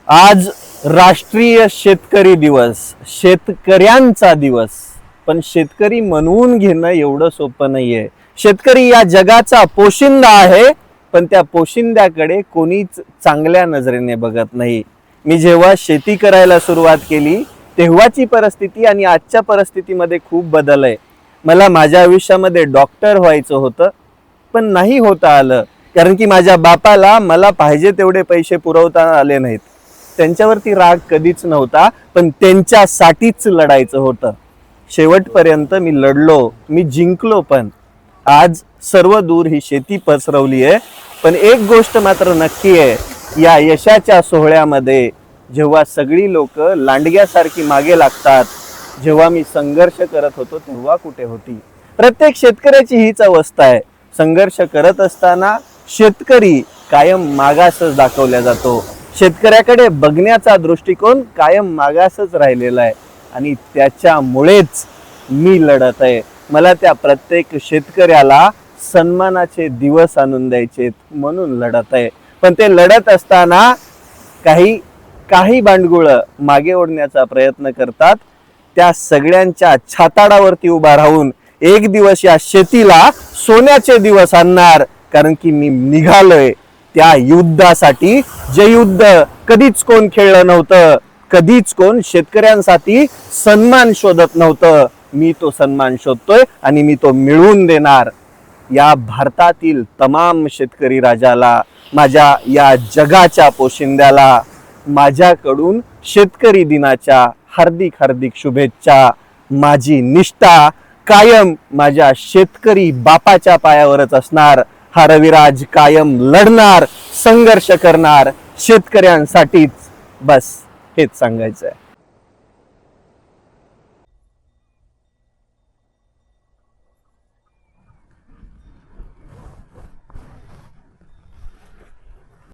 आज राष्ट्रीय शेतकरी दिवस, शेतकऱ्यांचा दिवस. पण शेतकरी म्हणून घेणं एवढं सोपं नाहीये. शेतकरी या जगाचा पोशिंदा आहे, पण त्या पोशिंद्याकडे कोणीच चांगल्या नजरेने बघत नाही. मी जेव्हा शेती करायला सुरुवात केली तेव्हाची परिस्थिती आणि आजच्या परिस्थितीमध्ये खूप बदल आहे. मला माझ्या आयुष्यामध्ये डॉक्टर व्हायचं होतं, पण नाही होता आलं, कारण की माझ्या बापाला मला पाहिजे तेवढे पैसे पुरवता आले नाहीत. त्यांच्यावरती राग कधीच नव्हता, पण त्यांच्यासाठीच लढायचं होतं. शेवटपर्यंत मी लढलो, मी जिंकलो. पण आज सर्व दूर ही शेती पसरवली आहे. पण एक गोष्ट मात्र नक्की आहे, या यशाच्या सोहळ्यामध्ये जेव्हा सगळी लोक लांडग्यासारखी मागे लागतात, जेव्हा मी संघर्ष करत होतो तेव्हा कुठे होती? प्रत्येक शेतकऱ्याची हीच अवस्था आहे. संघर्ष करत असताना शेतकरी कायम मागासच दाखवला जातो. शेतकऱ्याकडे बघण्याचा दृष्टिकोन कायम मागासच राहिलेला आहे आणि त्याच्यामुळेच मी लढत आहे. मला त्या प्रत्येक शेतकऱ्याला सन्मानाचे दिवस आणून द्यायचे म्हणून लढत आहे. पण ते लढत असताना काही बांडगुळ मागे ओढण्याचा प्रयत्न करतात. त्या सगळ्यांच्या छाताडावरती उभा राहून एक दिवस या शेतीला सोन्याचे दिवस आणणार, कारण की मी निघालोय त्या युद्धासाठी, जे युद्ध कधीच कोण खेळलं नव्हतं, कधीच कोण शेतकऱ्यांसाठी सन्मान शोधत नव्हतं. मी तो सन्मान शोधतोय आणि मी तो मिळवून देणार. या भारतातील तमाम शेतकरी राजाला, माझ्या या जगाच्या पोशिंद्याला माझ्याकडून शेतकरी दिनाच्या हार्दिक हार्दिक शुभेच्छा. माझी निष्ठा कायम माझ्या शेतकरी बापाच्या पायावरच असणार. हा रविराज कायम लढणार, संघर्ष करणार शेतकऱ्यांसाठीच. बस हेच सांगायचं आहे.